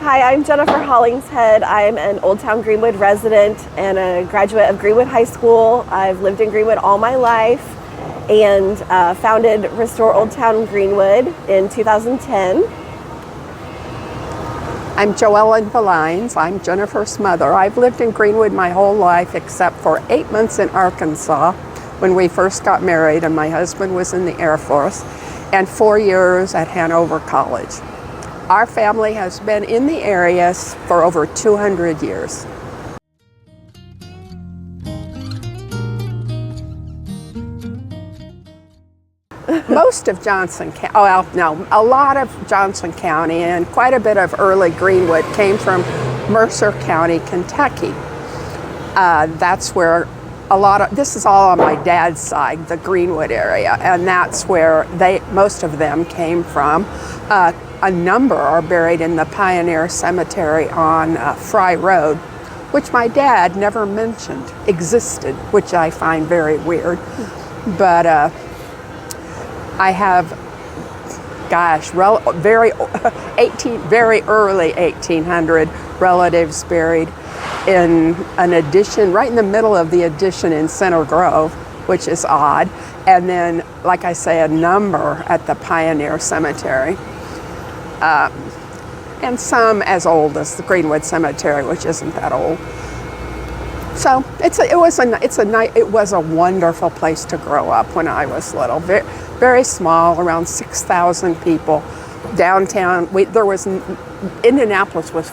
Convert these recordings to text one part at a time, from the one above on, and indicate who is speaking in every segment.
Speaker 1: Hi, I'm Jennifer Hollingshead. I'm an Old Town Greenwood resident and a graduate of Greenwood High School. I've lived in Greenwood all my life and founded Restore Old Town Greenwood in 2010.
Speaker 2: I'm Joellen Villines. I'm Jennifer's mother. I've lived in Greenwood my whole life except for 8 months in Arkansas when we first got married and my husband was in the Air Force, and 4 years at Hanover College. Our family has been in the area for over 200 years. Most of Johnson County, a lot of Johnson County and quite a bit of early Greenwood came from Mercer County, Kentucky. That's where this is all on my dad's side, the Greenwood area, and that's where most of them came from. A number are buried in the Pioneer Cemetery on Fry Road, which my dad never mentioned existed, which I find very weird. But I have, very early 1800 relatives buried in an addition, right in the middle of the addition in Center Grove, which is odd. And then, like I say, a number at the Pioneer Cemetery. And some as old as the Greenwood Cemetery, which isn't that old. So it was a wonderful place to grow up when I was little. Very, very small, around 6,000 people. Downtown, Indianapolis was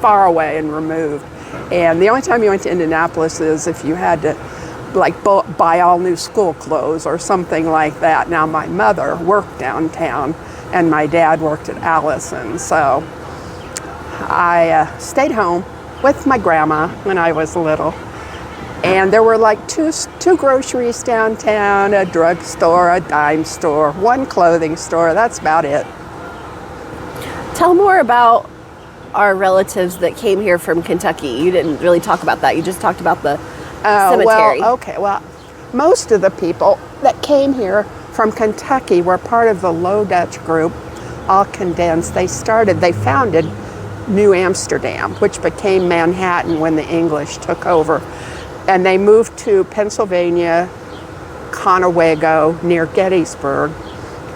Speaker 2: far away and removed. And the only time you went to Indianapolis is if you had to buy all new school clothes or something like that. Now my mother worked downtown and my dad worked at Allison, so I stayed home with my grandma when I was little. And there were two groceries downtown, a drugstore, a dime store, one clothing store, that's about it.
Speaker 1: Tell more about our relatives that came here from Kentucky. You didn't really talk about that. You just talked about the cemetery.
Speaker 2: Well, most of the people that came here from Kentucky were part of the Low Dutch group, all condensed. They founded New Amsterdam, which became Manhattan when the English took over. And they moved to Pennsylvania, Conewago, near Gettysburg.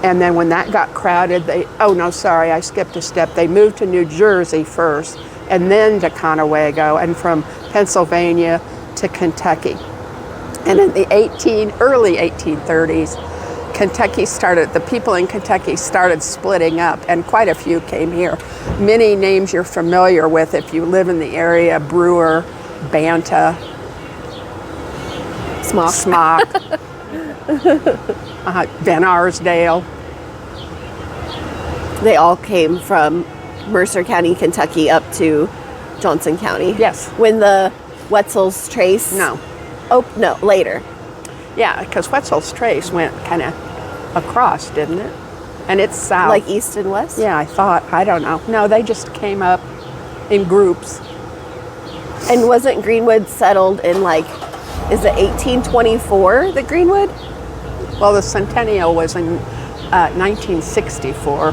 Speaker 2: And then when that got crowded, I skipped a step. They moved to New Jersey first, and then to Conewago, and from Pennsylvania to Kentucky. And in the early 1830s, the people in Kentucky started splitting up, and quite a few came here. Many names you're familiar with if you live in the area: Brewer, Banta, Smock, Van Arsdale.
Speaker 1: They all came from Mercer County, Kentucky, up to Johnson County.
Speaker 2: Yes.
Speaker 1: When the Wetzel's Trace?
Speaker 2: No.
Speaker 1: Oh, no, later.
Speaker 2: Yeah, because Wetzel's Trace went kind of across, didn't it? And it's south.
Speaker 1: Like east and west?
Speaker 2: Yeah, I don't know. No, they just came up in groups.
Speaker 1: And wasn't Greenwood settled in is it 1824, the Greenwood?
Speaker 2: Well, the centennial was in 1964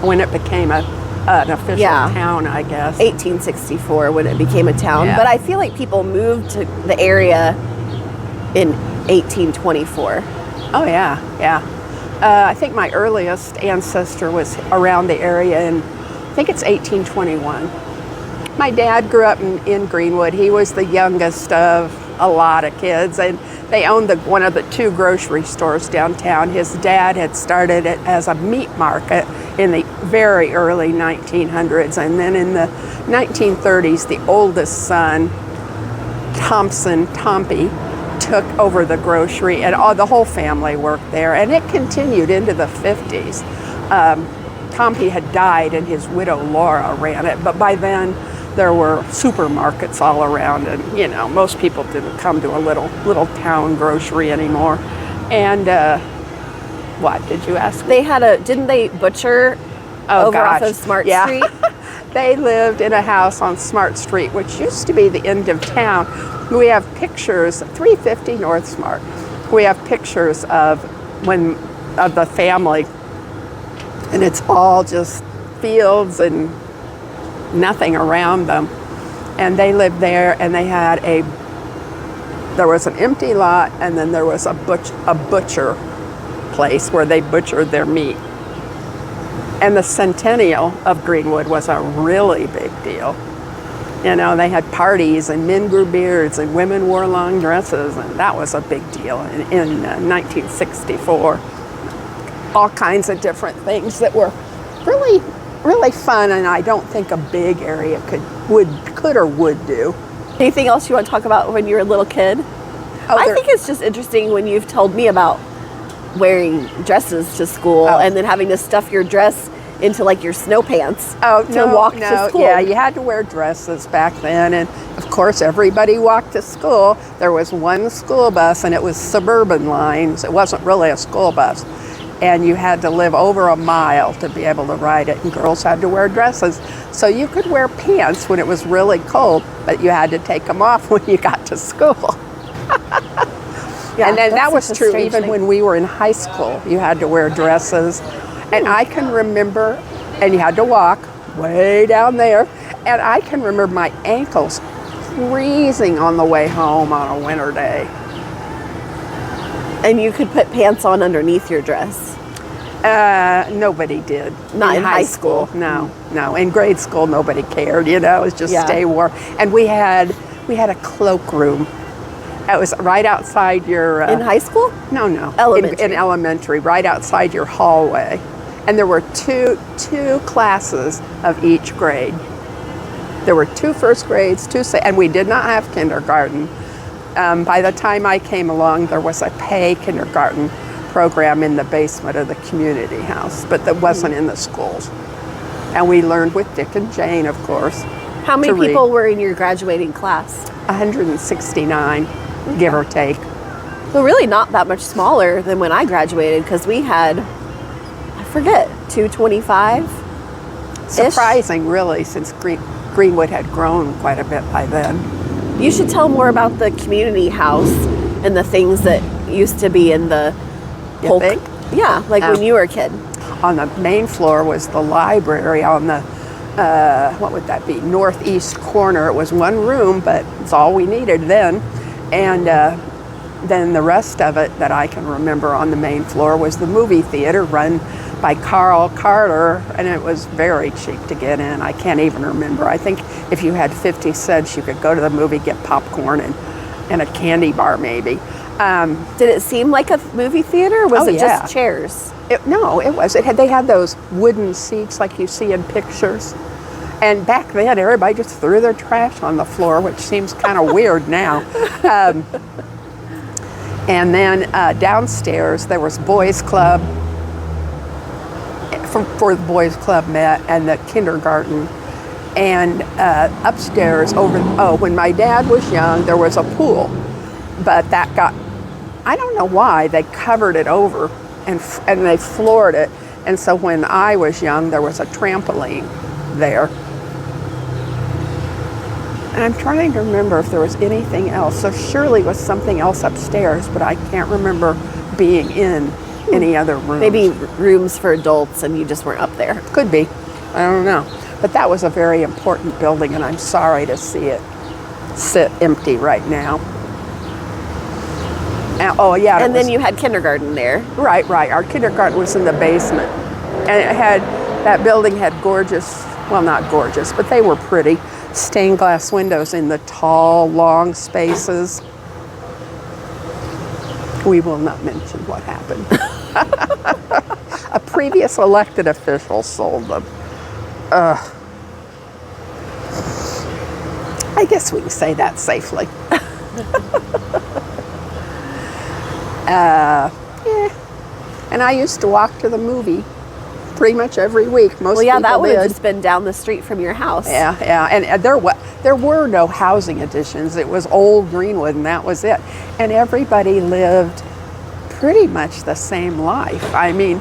Speaker 2: when it became an official town, I guess.
Speaker 1: 1864 when it became a town.
Speaker 2: Yeah.
Speaker 1: But I feel like people moved to the area in 1824.
Speaker 2: Oh, yeah. I think my earliest ancestor was around the area in, I think it's 1821. My dad grew up in Greenwood. He was the youngest of a lot of kids, and they owned one of the two grocery stores downtown. His dad had started it as a meat market in the very early 1900s, and then in the 1930s, the oldest son, Tompy, took over the grocery, and the whole family worked there, and it continued into the 50s. Tompy had died, and his widow Laura ran it, but by then there were supermarkets all around, and most people didn't come to a little town grocery anymore. And what did you ask me?
Speaker 1: Didn't they butcher off of Smart Street?
Speaker 2: They lived in a house on Smart Street, which used to be the end of town. We have pictures, 350 North Smart. We have pictures of the family, and it's all just fields and nothing around them. And they lived there, and there was an empty lot, and then there was a butcher place where they butchered their meat. And the centennial of Greenwood was a really big deal. You know, they had parties, and men grew beards, and women wore long dresses, and that was a big deal in 1964. All kinds of different things that were really, really fun, and I don't think a big area could or would do.
Speaker 1: Anything else you want to talk about when you were a little kid? I think it's just interesting when you've told me about wearing dresses to school and then having to stuff your dress into like your snow pants to walk to school.
Speaker 2: Yeah, you had to wear dresses back then, and of course everybody walked to school. There was one school bus, and it was suburban lines. It wasn't really a school bus, and you had to live over a mile to be able to ride it, and girls had to wear dresses. So you could wear pants when it was really cold, but you had to take them off when you got to school. And then that was true even when we were in high school. You had to wear dresses. And I can remember, and you had to walk way down there, and I can remember my ankles freezing on the way home on a winter day.
Speaker 1: And you could put pants on underneath your dress?
Speaker 2: Nobody did.
Speaker 1: Not in high school?
Speaker 2: No. In grade school, nobody cared, you know, it was just stay warm. And we had a cloakroom. It was right outside your...
Speaker 1: in high school?
Speaker 2: No.
Speaker 1: Elementary.
Speaker 2: In elementary, right outside your hallway. And there were two classes of each grade. There were 2 first grades, and we did not have kindergarten. By the time I came along, there was a pay kindergarten program in the basement of the community house, but that wasn't in the schools. And we learned with Dick and Jane, of course.
Speaker 1: How many people were in your graduating class?
Speaker 2: 169, give or take.
Speaker 1: So really not that much smaller than when I graduated, because we had, I forget, 225?
Speaker 2: Surprising, really, since Greenwood had grown quite a bit by then.
Speaker 1: You should tell more about the community house and the things that used to be in the
Speaker 2: You think?
Speaker 1: Yeah, like when you were a kid.
Speaker 2: On the main floor was the library on the, what would that be, northeast corner. It was one room, but it's all we needed then. And then the rest of it that I can remember on the main floor was the movie theater run by Carl Carter, and it was very cheap to get in. I can't even remember. I think if you had 50 cents, you could go to the movie, get popcorn and a candy bar maybe.
Speaker 1: Did it seem like a movie theater, or was it just chairs?
Speaker 2: No, it was. They had those wooden seats like you see in pictures. And back then, everybody just threw their trash on the floor, which seems kind of weird now. And then downstairs, there was Boys Club, for the Boys Club met, and the kindergarten. And upstairs, when my dad was young, there was a pool. But that got, I don't know why, they covered it over and they floored it. And so when I was young, there was a trampoline there. And I'm trying to remember if there was anything else. So surely was something else upstairs, but I can't remember being in any other rooms.
Speaker 1: Maybe rooms for adults and you just weren't up there.
Speaker 2: Could be. I don't know. But that was a very important building, and I'm sorry to see it sit empty right now. And
Speaker 1: then you had kindergarten there.
Speaker 2: Right. Our kindergarten was in the basement. And that building had gorgeous, well, not gorgeous, but they were pretty, stained glass windows in the tall, long spaces. We will not mention what happened. A previous elected official sold them. I guess we can say that safely. And I used to walk to the movie pretty much every week.
Speaker 1: That would have just been down the street from your house.
Speaker 2: Yeah. And there were no housing additions. It was old Greenwood, and that was it. And everybody lived pretty much the same life. I mean,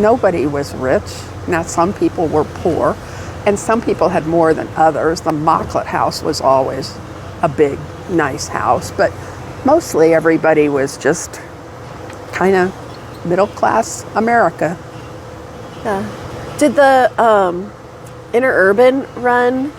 Speaker 2: nobody was rich. Now, some people were poor, and some people had more than others. The Mocklet house was always a big, nice house, but mostly everybody was just kind of middle-class America.
Speaker 1: Yeah. Did interurban run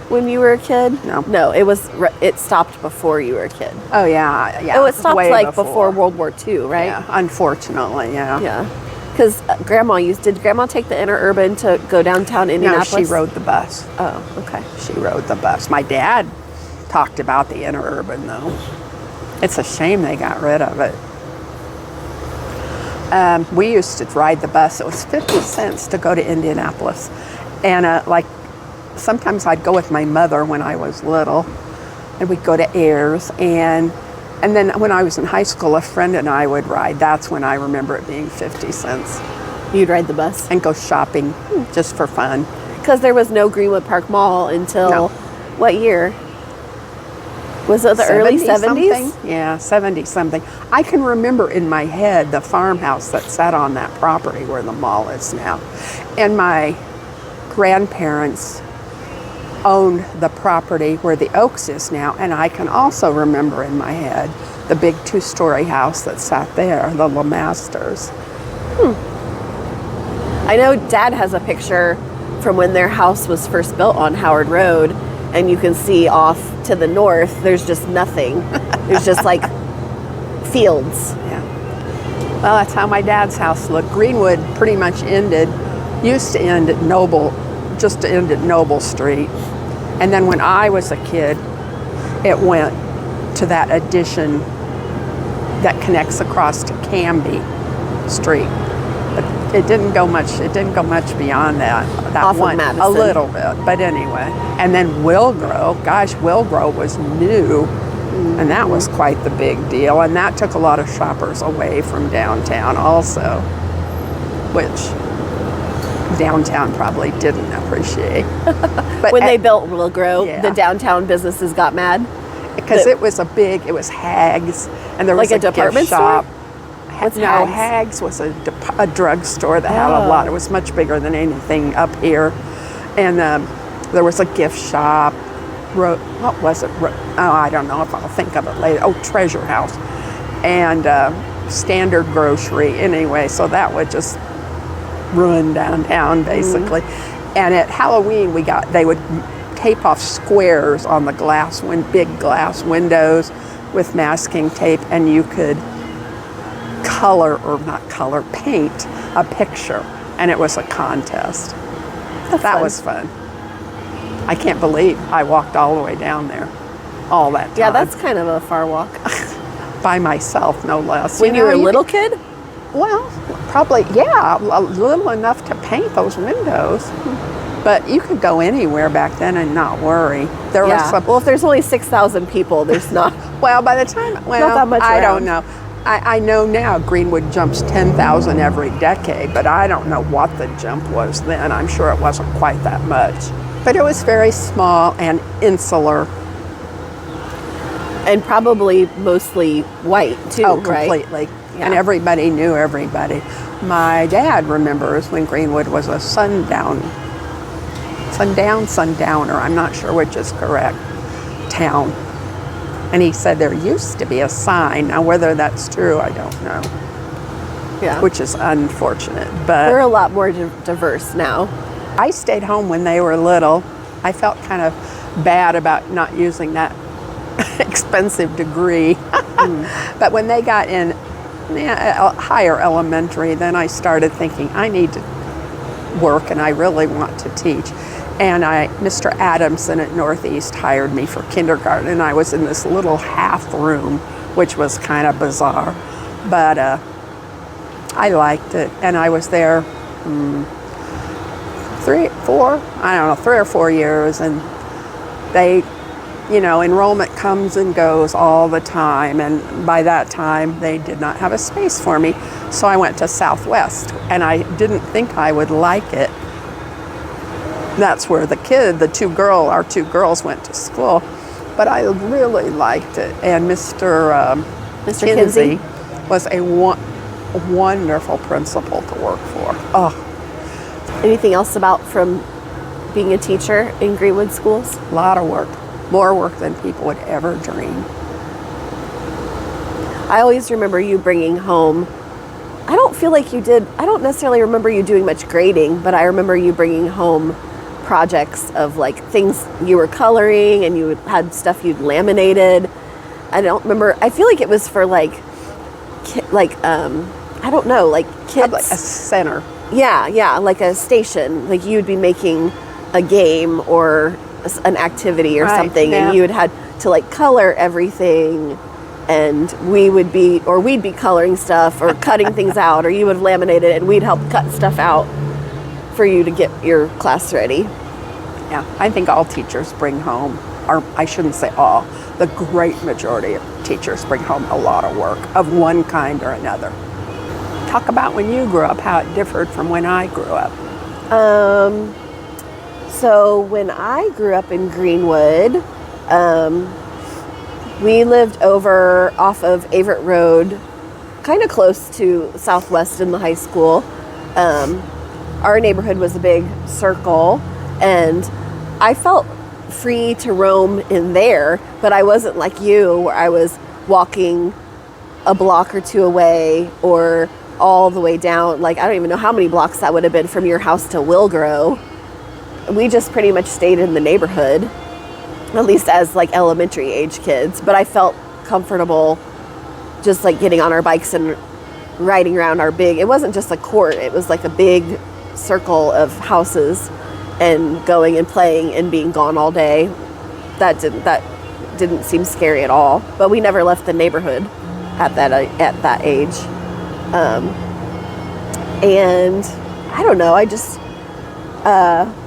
Speaker 1: when you were a kid?
Speaker 2: No.
Speaker 1: No, it stopped before you were a kid.
Speaker 2: Oh, yeah, yeah.
Speaker 1: Oh, it stopped
Speaker 2: way
Speaker 1: like before World War II, right?
Speaker 2: Yeah, unfortunately, yeah.
Speaker 1: Yeah. Because did Grandma take the interurban to go downtown Indianapolis?
Speaker 2: No, she rode the bus.
Speaker 1: Oh, okay.
Speaker 2: She rode the bus. My dad talked about the interurban, though. It's a shame they got rid of it. We used to ride the bus. It was 50 cents to go to Indianapolis. And sometimes I'd go with my mother when I was little, and we'd go to Ayers. And then when I was in high school, a friend and I would ride. That's when I remember it being 50 cents.
Speaker 1: You'd ride the bus?
Speaker 2: And go shopping just for fun.
Speaker 1: Because there was no Greenwood Park Mall until what year? Was it the early 70s?
Speaker 2: Yeah, 70-something. I can remember in my head the farmhouse that sat on that property where the mall is now. And my grandparents owned the property where the Oaks is now. And I can also remember in my head the big 2-story house that sat there, the LeMasters.
Speaker 1: I know Dad has a picture from when their house was first built on Howard Road. And you can see off to the north, there's just nothing. There's just like fields.
Speaker 2: Yeah. Well, that's how my dad's house looked. Greenwood pretty much used to end at Noble Street. And then when I was a kid, it went to that addition that connects across to Canby Street. But it didn't go much beyond that
Speaker 1: Off of
Speaker 2: one,
Speaker 1: Madison.
Speaker 2: a little bit, but anyway. And then Willgrove was new, and that was quite the big deal. And that took a lot of shoppers away from downtown also, which downtown probably didn't appreciate. But
Speaker 1: when they built Willgrove,
Speaker 2: Yeah.
Speaker 1: the downtown businesses got mad.
Speaker 2: Because it was Hags, and there was
Speaker 1: Like a department
Speaker 2: gift shop.
Speaker 1: What's
Speaker 2: No,
Speaker 1: Hags?
Speaker 2: Hags was a drugstore that had a lot. It was much bigger than anything up here. And there was a gift shop. What was it? I don't know if I'll think of it later. Oh, Treasure House. And Standard Grocery. Anyway, so that would just ruin downtown, basically. And at Halloween, they would tape off squares on the big glass windows with masking tape, and you could paint a picture, and it was a contest. That was fun. I can't believe I walked all the way down there, all that time.
Speaker 1: Yeah, that's kind of a far walk.
Speaker 2: By myself, no less.
Speaker 1: When you were a little kid?
Speaker 2: Well, probably, yeah, a little enough to paint those windows. But you could go anywhere back then and not worry.
Speaker 1: Well, if there's only 6,000 people, there's not.
Speaker 2: Well, by the time,
Speaker 1: not that much
Speaker 2: I
Speaker 1: around.
Speaker 2: don't know. I know now Greenwood jumps 10,000 every decade, but I don't know what the jump was then. I'm sure it wasn't quite that much. But it was very small and insular.
Speaker 1: And probably mostly white, too,
Speaker 2: Oh,
Speaker 1: right?
Speaker 2: completely.
Speaker 1: Yeah.
Speaker 2: And everybody knew everybody. My dad remembers when Greenwood was a sundowner, I'm not sure which is correct, town. And he said there used to be a sign. Now, whether that's true, I don't know.
Speaker 1: Yeah.
Speaker 2: Which is unfortunate. But
Speaker 1: We're a lot more diverse now.
Speaker 2: I stayed home when they were little. I felt kind of bad about not using that expensive degree. But when they got in higher elementary, then I started thinking, I need to work and I really want to teach. And Mr. Adamson at Northeast hired me for kindergarten, and I was in this little half room, which was kind of bizarre. But I liked it, and I was there 3 or 4 years, and they, enrollment comes and goes all the time, and by that time, they did not have a space for me. So I went to Southwest, and I didn't think I would like it. That's where our two girls went to school, but I really liked it. And Mr. Kinsey was a wonderful principal to work for. Oh,
Speaker 1: Anything else from being a teacher in Greenwood schools?
Speaker 2: a lot of work, more work than people would ever dream.
Speaker 1: I always remember you bringing home, I don't necessarily remember you doing much grading, but I remember you bringing home projects of like things you were coloring, and you had stuff you'd laminated. I don't remember. I feel like it was for like I don't know, like kids.
Speaker 2: Like a center.
Speaker 1: Yeah, like a station. Like you would be making a game or an activity or something, and you would had to like color everything, and we'd be coloring stuff or cutting things out, or you would laminate it and we'd help cut stuff out for you to get your class ready.
Speaker 2: Yeah, I think all teachers bring home, or I shouldn't say all, the great majority of teachers bring home a lot of work of one kind or another. Talk about when you grew up, how it differed from when I grew up.
Speaker 1: So when I grew up in Greenwood, we lived over off of Averitt Road, kind of close to Southwest in the high school. Our neighborhood was a big circle, and I felt free to roam in there, but I wasn't like you, where I was walking a block or two away or all the way down. Like, I don't even know how many blocks that would have been from your house to Willgrow. We just pretty much stayed in the neighborhood, at least as like elementary age kids. But I felt comfortable just like getting on our bikes and riding around our it wasn't just a court, it was like a big circle of houses, and going and playing and being gone all day. That didn't seem scary at all. But we never left the neighborhood at that age. And I don't know, I just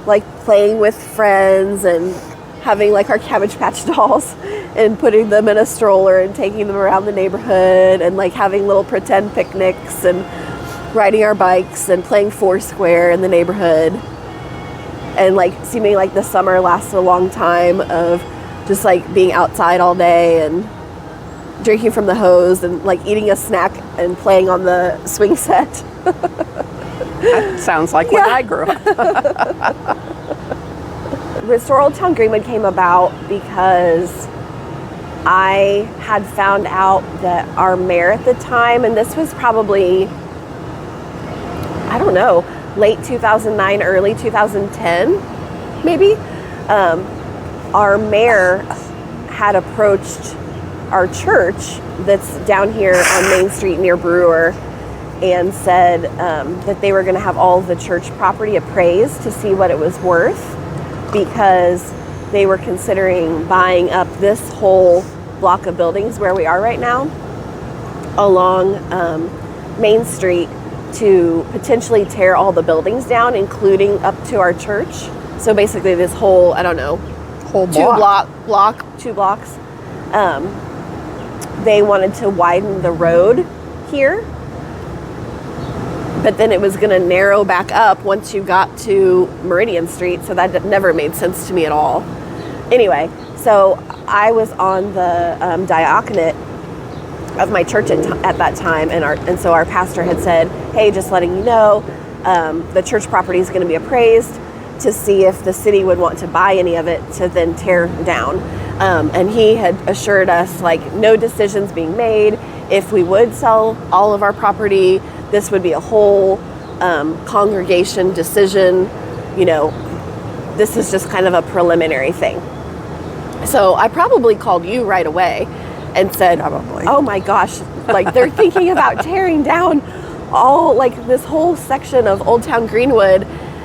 Speaker 1: like playing with friends and having like our Cabbage Patch dolls and putting them in a stroller and taking them around the neighborhood, and like having little pretend picnics and riding our bikes and playing Foursquare in the neighborhood. And like seeming like the summer lasted a long time of just like being outside all day and drinking from the hose and like eating a snack and playing on the swing set.
Speaker 2: That sounds like when I grew up.
Speaker 1: Restore Old Town Greenwood came about because I had found out that our mayor at the time, and this was probably, I don't know, late 2009, early 2010, maybe, our mayor had approached our church that's down here on Main Street near Brewer, and said that they were going to have all of the church property appraised to see what it was worth, because they were considering buying up this whole block of buildings where we are right now along Main Street to potentially tear all the buildings down, including up to our church. So basically this whole, I don't know,
Speaker 2: whole
Speaker 1: two blocks. They wanted to widen the road here, but then it was going to narrow back up once you got to Meridian Street, so that never made sense to me at all. Anyway, so I was on the diaconate of my church at that time, and so our pastor had said, hey, just letting you know, the church property is going to be appraised to see if the city would want to buy any of it to then tear down. And he had assured us, like, no decisions being made. If we would sell all of our property, this would be a whole congregation decision. You know, this is just kind of a preliminary thing. So I probably called you right away and said, oh my gosh, like they're thinking about tearing down all, like this whole section of Old Town Greenwood,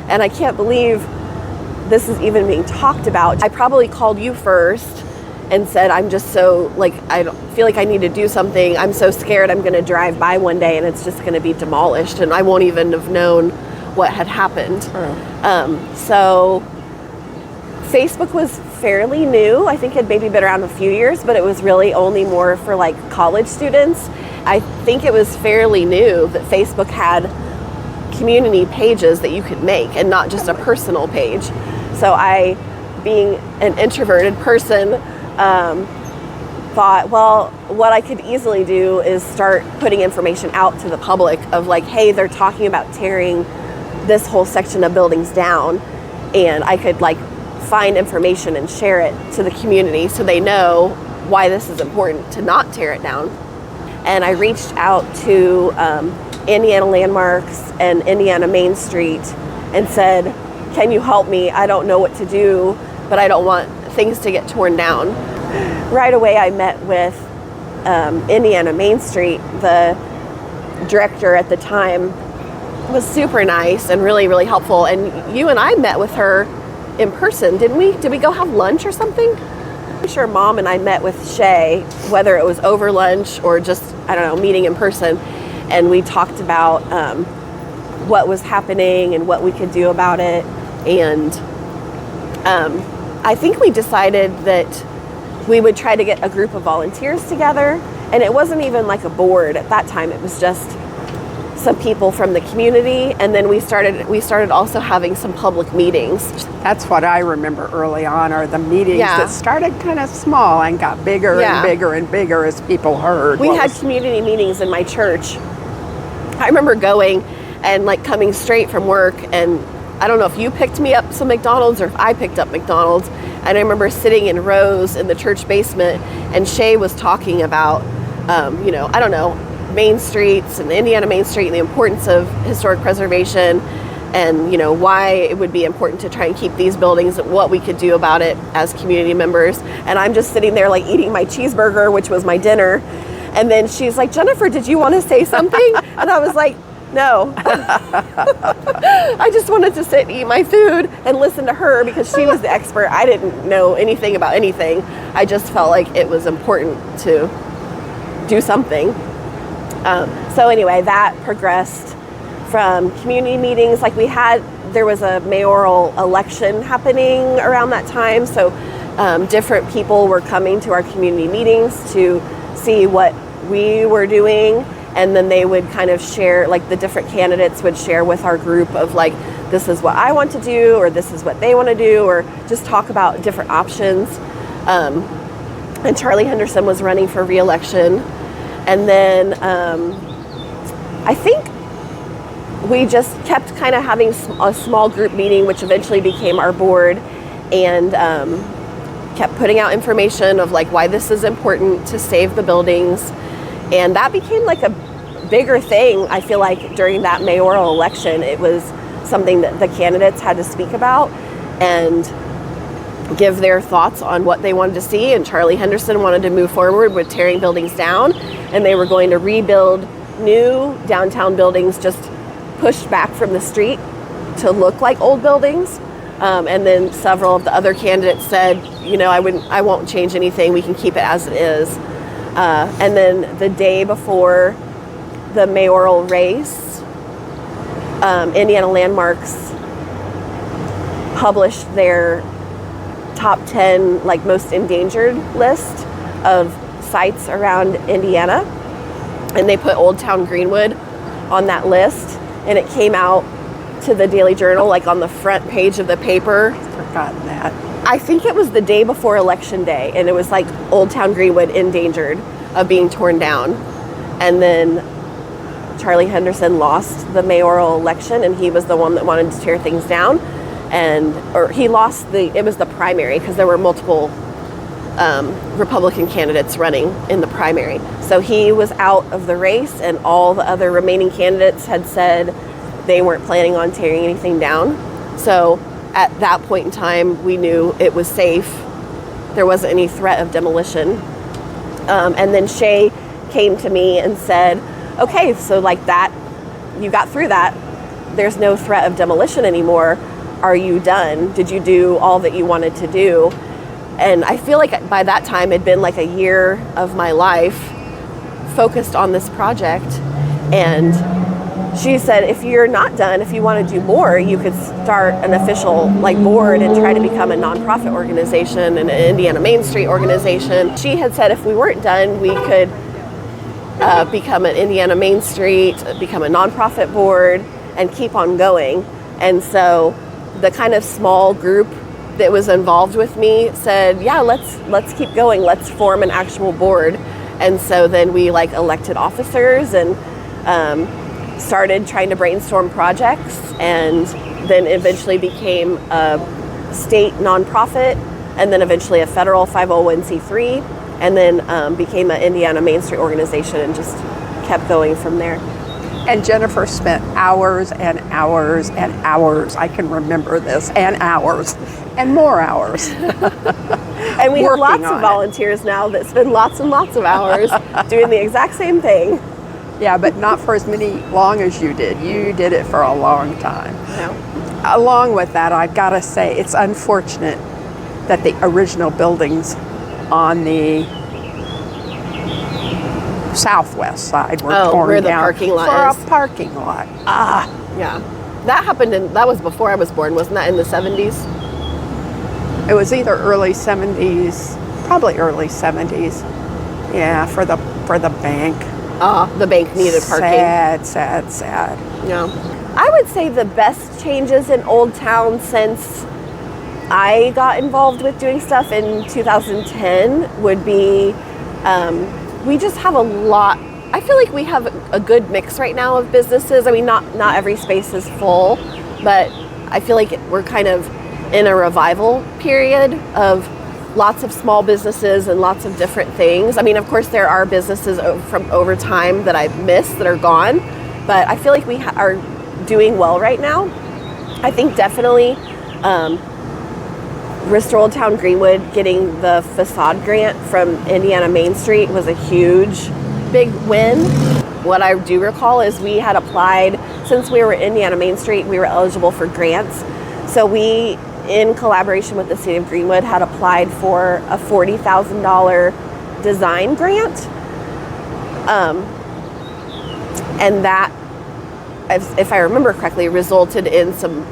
Speaker 1: and I can't believe this is even being talked about. I probably called you first and said, I'm just so, like, I don't feel like I need to do something. I'm so scared I'm going to drive by one day and it's just going to be demolished and I won't even have known what had happened. So Facebook was fairly new. I think it had maybe been around a few years, but it was really only more for like college students. I think it was fairly new that Facebook had community pages that you could make and not just a personal page. So I, being an introverted person, thought, well, what I could easily do is start putting information out to the public of like, hey, they're talking about tearing this whole section of buildings down, and I could like find information and share it to the community so they know why this is important to not tear it down. And I reached out to Indiana Landmarks and Indiana Main Street and said, can you help me? I don't know what to do, but I don't want things to get torn down. Right away, I met with Indiana Main Street. The director at the time was super nice and really, really helpful. And you and I met with her in person, didn't we? Did we go have lunch or something? I'm sure Mom and I met with Shay, whether it was over lunch or just, I don't know, meeting in person. And we talked about what was happening and what we could do about it. And I think we decided that we would try to get a group of volunteers together. And it wasn't even like a board at that time. It was just some people from the community. And then we started also having some public meetings.
Speaker 2: That's what I remember early on, are the meetings that started kind of small and got bigger and bigger and bigger as people heard.
Speaker 1: We had community meetings in my church. I remember going and like coming straight from work, and I don't know if you picked me up some McDonald's or if I picked up McDonald's. And I remember sitting in rows in the church basement, and Shay was talking about, I don't know, Main Streets and Indiana Main Street and the importance of historic preservation, and why it would be important to try and keep these buildings and what we could do about it as community members. And I'm just sitting there like eating my cheeseburger, which was my dinner. And then she's like, Jennifer, did you want to say something? And I was like, no. I just wanted to sit and eat my food and listen to her because she was the expert. I didn't know anything about anything. I just felt like it was important to do something. So anyway, that progressed from community meetings. Like there was a mayoral election happening around that time. So different people were coming to our community meetings to see what we were doing. And then they would kind of share, like the different candidates would share with our group of like, this is what I want to do, or this is what they want to do, or just talk about different options. And Charlie Henderson was running for re-election. And then I think we just kept kind of having a small group meeting, which eventually became our board, and kept putting out information of like why this is important to save the buildings. And that became like a bigger thing, I feel like, during that mayoral election. It was something that the candidates had to speak about and give their thoughts on what they wanted to see. And Charlie Henderson wanted to move forward with tearing buildings down, and they were going to rebuild new downtown buildings just pushed back from the street to look like old buildings. And then several of the other candidates said, I won't change anything. We can keep it as it is. And then the day before the mayoral race, Indiana Landmarks published their top 10 like most endangered list of sites around Indiana, and they put Old Town Greenwood on that list, and it came out to the Daily Journal like on the front page of the paper.
Speaker 2: Forgotten that.
Speaker 1: I think it was the day before Election Day, and it was like Old Town Greenwood endangered of being torn down. And then Charlie Henderson lost the mayoral election, and he was the one that wanted to tear things down. Or he lost it was the primary, because there were multiple Republican candidates running in the primary. So he was out of the race, and all the other remaining candidates had said they weren't planning on tearing anything down. So at that point in time, we knew it was safe. There wasn't any threat of demolition. And then Shay came to me and said, okay, so like that, you got through that. There's no threat of demolition anymore. Are you done? Did you do all that you wanted to do? And I feel like by that time it'd been like a year of my life focused on this project. And she said, if you're not done, if you want to do more, you could start an official like board and try to become a nonprofit organization, an Indiana Main Street organization. She had said if we weren't done, we could become an Indiana Main Street, become a nonprofit board, and keep on going. And so the kind of small group that was involved with me said, yeah, let's keep going. Let's form an actual board. And so then we like elected officers and started trying to brainstorm projects, and then eventually became a state nonprofit, and then eventually a federal 501c3, and then became an Indiana Main Street organization, and just kept going from there.
Speaker 2: And Jennifer spent hours and hours and hours, I can remember this, and hours, and more hours.
Speaker 1: And we have
Speaker 2: working
Speaker 1: lots of
Speaker 2: on it.
Speaker 1: volunteers now that spend lots and lots of hours doing the exact same thing.
Speaker 2: Yeah, but not for as long as you did. You did it for a long time.
Speaker 1: No.
Speaker 2: Along with that, I've got to say, it's unfortunate that the original buildings on the southwest side were torn
Speaker 1: where the
Speaker 2: down
Speaker 1: parking lot
Speaker 2: for
Speaker 1: is.
Speaker 2: a parking lot.
Speaker 1: Yeah. That happened that was before I was born, wasn't that in the 70s?
Speaker 2: It was either early 70s, probably early 70s. Yeah, for the bank.
Speaker 1: The bank needed parking.
Speaker 2: Sad.
Speaker 1: Yeah. I would say the best changes in Old Town since I got involved with doing stuff in 2010 would be we just have a lot. I feel like we have a good mix right now of businesses. I mean, not every space is full, but I feel like we're kind of in a revival period of lots of small businesses and lots of different things. I mean, of course, there are businesses from over time that I've missed that are gone, but I feel like we are doing well right now. I think definitely Restore Old Town Greenwood getting the facade grant from Indiana Main Street was a huge, big win. What I do recall is we had applied, since we were Indiana Main Street, we were eligible for grants. So we, in collaboration with the city of Greenwood, had applied for a $40,000 design grant. And that, if I remember correctly, resulted in some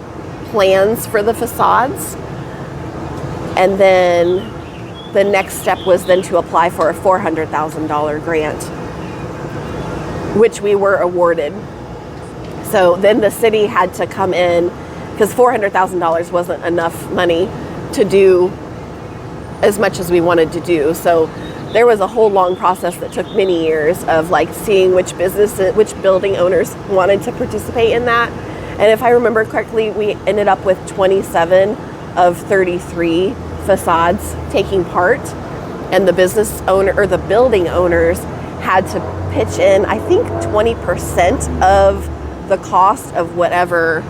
Speaker 1: plans for the facades. And then the next step was then to apply for a $400,000 grant, which we were awarded. So then the city had to come in, because $400,000 wasn't enough money to do as much as we wanted to do. So there was a whole long process that took many years of like seeing which building owners wanted to participate in that. And if I remember correctly, we ended up with 27 of 33 facades taking part, and the business owner or the building owners had to pitch in, I think, 20% of the cost of whatever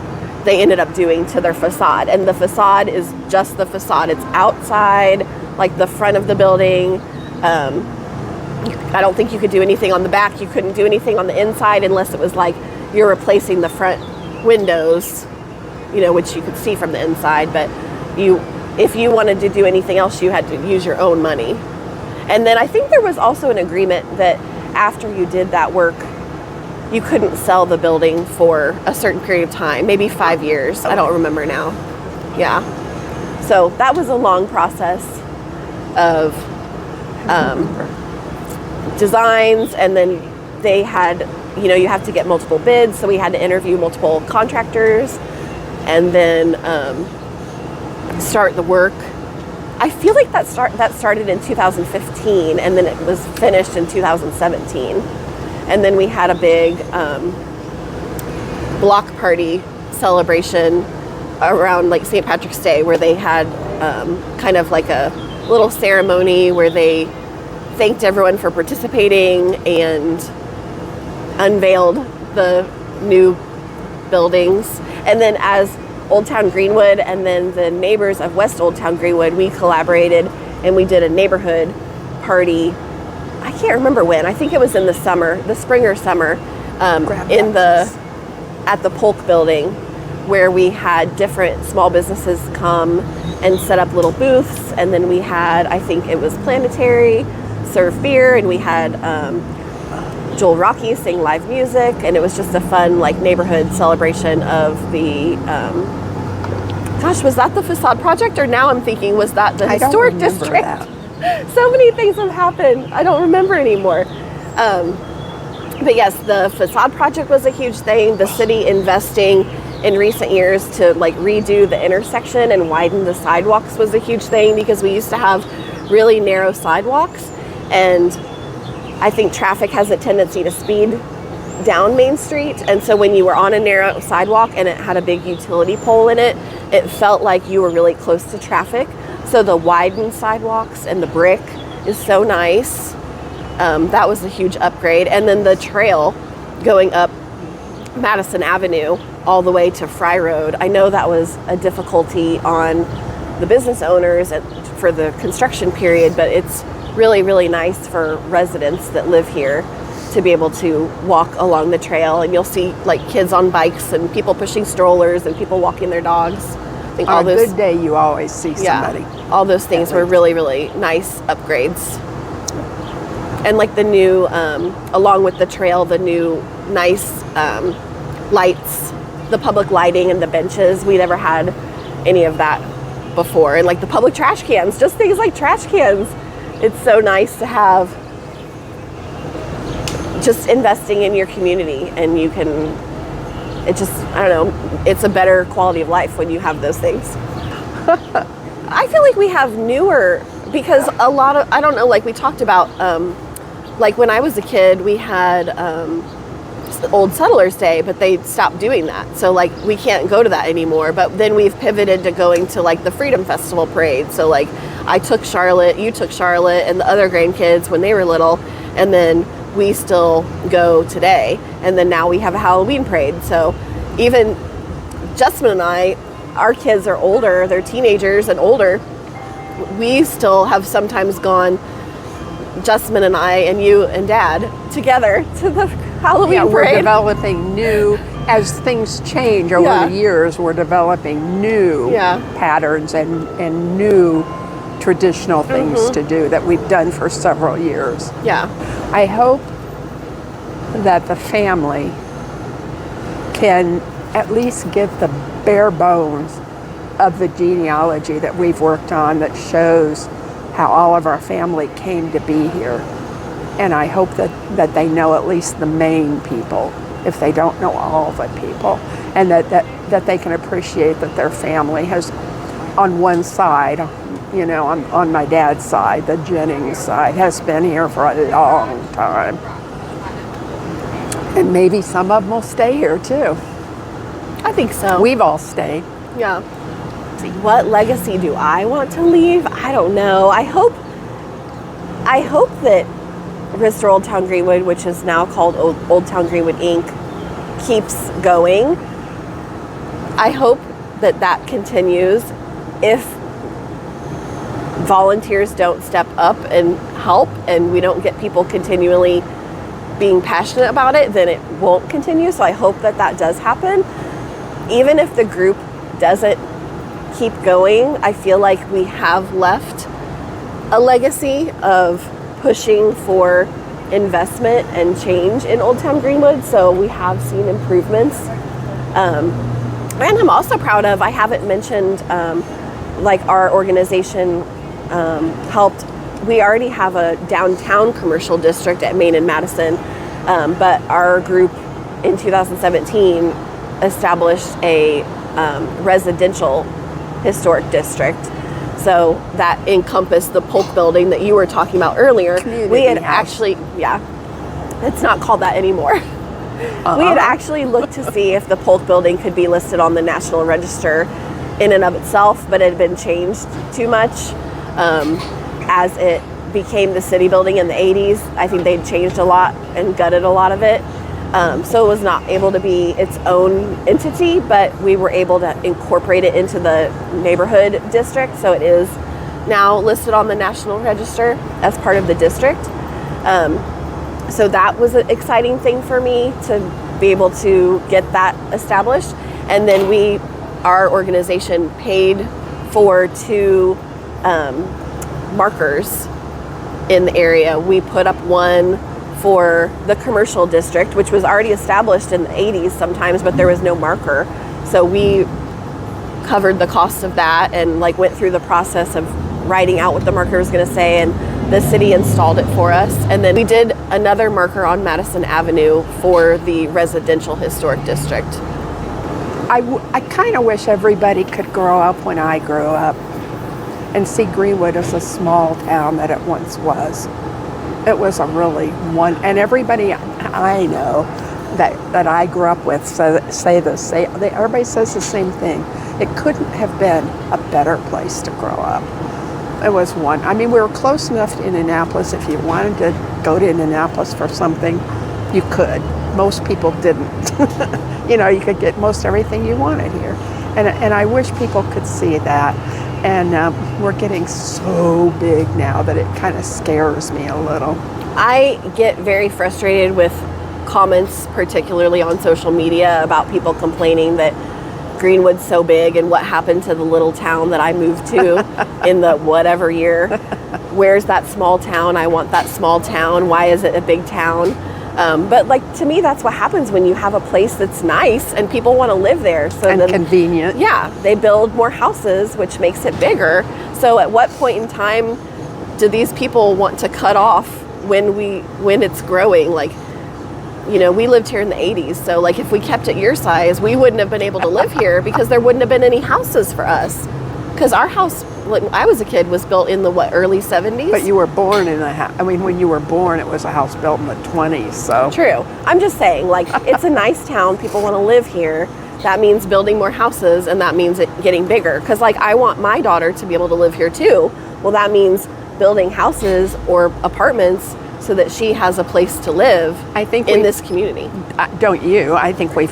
Speaker 1: they ended up doing to their facade. And the facade is just the facade. It's outside, like the front of the building. I don't think you could do anything on the back. You couldn't do anything on the inside unless it was like you're replacing the front windows, which you could see from the inside. But if you wanted to do anything else, you had to use your own money. And then I think there was also an agreement that after you did that work, you couldn't sell the building for a certain period of time, maybe 5 years. I don't remember now. Yeah. So that was a long process of designs, and then they had, you have to get multiple bids, so we had to interview multiple contractors and then start the work. I feel like that started in 2015, and then it was finished in 2017. And then we had a big block party celebration around like St. Patrick's Day, where they had kind of like a little ceremony where they thanked everyone for participating and unveiled the new buildings. And then as Old Town Greenwood and then the neighbors of West Old Town Greenwood, we collaborated and we did a neighborhood party. I can't remember when. I think it was in the summer, the spring or summer, at the Polk building, where we had different small businesses come and set up little booths. And then we had, I think it was Planetary, serve beer, and we had Joel Rocky sing live music, and it was just a fun like neighborhood celebration of the was that the facade project, or now I'm thinking, was that the historic district? That. So many things have happened, I don't remember anymore. But yes, the facade project was a huge thing. The city investing in recent years to like redo the intersection and widen the sidewalks was a huge thing, because we used to have really narrow sidewalks, and I think traffic has a tendency to speed down Main Street. And so when you were on a narrow sidewalk and it had a big utility pole in it, it felt like you were really close to traffic. So the widened sidewalks and the brick is so nice. That was a huge upgrade. And then the trail going up Madison Avenue all the way to Fry Road. I know that was a difficulty on the business owners for the construction period, but it's really, really nice for residents that live here to be able to walk along the trail. And you'll see like kids on bikes and people pushing strollers and people walking their dogs. I think
Speaker 2: On a good day, you always see somebody.
Speaker 1: Yeah, all those things were really, really nice upgrades. And like the new, along with the trail, the new nice lights, the public lighting and the benches. We never had any of that before. And like the public trash cans, just things like trash cans. It's so nice to have just investing in your community, and you can, it just, I don't know, it's a better quality of life when you have those things. I feel like we have newer, because a lot of, I don't know, like we talked about, like when I was a kid, we had Old Settlers Day, but they stopped doing that. So like we can't go to that anymore. But then we've pivoted to going to like the Freedom Festival parade. So like I took Charlotte, you took Charlotte, and the other grandkids when they were little, and then we still go today. And then now we have a Halloween parade. So even Justman and I, our kids are older, they're teenagers and older. We still have sometimes gone, Justman and I and you and Dad, together to the Halloween parade.
Speaker 2: We're developing new, as things change over the years, we're developing new patterns and new traditional things to do that we've done for several years.
Speaker 1: Yeah.
Speaker 2: I hope that the family can at least give the bare bones of the genealogy that we've worked on that shows how all of our family came to be here. And I hope that they know at least the main people, if they don't know all the people, and that they can appreciate that their family has, on one side, you know, on my dad's side, the Jennings side, has been here for a long time. And maybe some of them will stay here too.
Speaker 1: I think so.
Speaker 2: We've all stayed.
Speaker 1: Yeah. See, what legacy do I want to leave? I don't know. I hope that Restore Old Town Greenwood, which is now called Old Town Greenwood Inc., keeps going. I hope that continues. If volunteers don't step up and help, and we don't get people continually being passionate about it, then it won't continue. So I hope that does happen. Even if the group doesn't keep going, I feel like we have left a legacy of pushing for investment and change in Old Town Greenwood. So we have seen improvements. And I'm also proud of, I haven't mentioned, like our organization helped. We already have a downtown commercial district at Main and Madison, but our group in 2017 established a residential historic district. So that encompassed the Polk building that you were talking about earlier. We had actually, it's not called that anymore. We had actually looked to see if the Polk building could be listed on the National Register in and of itself, but it had been changed too much as it became the city building in the 80s. I think they'd changed a lot and gutted a lot of it. So it was not able to be its own entity, but we were able to incorporate it into the neighborhood district. So it is now listed on the National Register as part of the district. So that was an exciting thing for me to be able to get that established. And then our organization paid for 2 markers in the area. We put up one for the commercial district, which was already established in the 80s sometimes, but there was no marker. So we covered the cost of that and like went through the process of writing out what the marker was going to say, and the city installed it for us. And then we did another marker on Madison Avenue for the residential historic district.
Speaker 2: I kind of wish everybody could grow up when I grew up and see Greenwood as a small town that it once was. It was a really and everybody I know that I grew up with everybody says the same thing. It couldn't have been a better place to grow up. It was we were close enough to Indianapolis. If you wanted to go to Indianapolis for something, You could. Most people didn't. You know, you could get most everything you wanted here. And I wish people could see that. And we're getting so big now that it kind of scares me a little.
Speaker 1: I get very frustrated with comments, particularly on social media, about people complaining that Greenwood's so big and what happened to the little town that I moved to in the whatever year. Where's that small town? I want that small town. Why is it a big town? But like, to me, that's what happens when you have a place that's nice and people want to live there. So
Speaker 2: And
Speaker 1: then,
Speaker 2: convenient.
Speaker 1: yeah, they build more houses, which makes it bigger. So at what point in time do these people want to cut off when it's growing? Like, you know, we lived here in the 80s, so like if we kept it your size, we wouldn't have been able to live here because there wouldn't have been any houses for us. Because our house, when I was a kid, was built in the early 70s?
Speaker 2: But you were born in a house. I mean, when you were born, it was a house built in the 20s, so.
Speaker 1: True. I'm just saying, like, it's a nice town. People want to live here. That means building more houses, and that means it getting bigger. Because, like, I want my daughter to be able to live here, too. Well, that means building houses or apartments so that she has a place to live in this community.
Speaker 2: Don't you? I think we've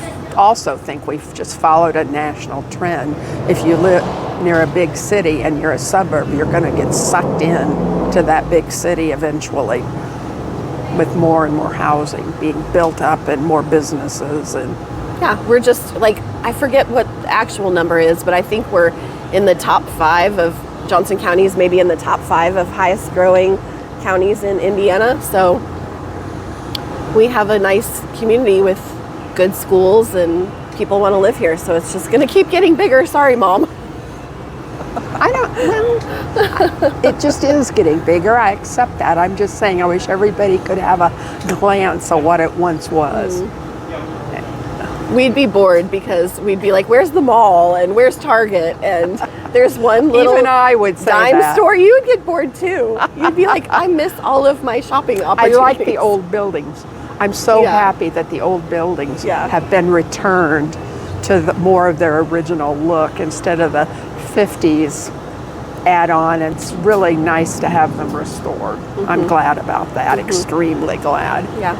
Speaker 2: just followed a national trend. If you live near a big city and you're a suburb, you're going to get sucked in to that big city eventually, with more and more housing being built up and more businesses. And
Speaker 1: yeah, we're just like, I forget what the actual number is, but I think we're in the top 5 of Johnson County's, maybe in the top 5 of highest growing counties in Indiana. So we have a nice community with good schools and people want to live here. So it's just going to keep getting bigger. Sorry, Mom.
Speaker 2: It just is getting bigger. I accept that. I'm just saying I wish everybody could have a glance of what it once was.
Speaker 1: We'd be bored because we'd be like, where's the mall and where's Target? And there's one little
Speaker 2: Even I would say
Speaker 1: dime
Speaker 2: that.
Speaker 1: store. You would get bored too. You'd be like, I miss all of my shopping
Speaker 2: I
Speaker 1: opportunities.
Speaker 2: like the old buildings. I'm so happy that the old buildings have been returned to more of their original look instead of the 50s add-on. It's really nice to have them restored. I'm glad about that, extremely glad.
Speaker 1: Yeah.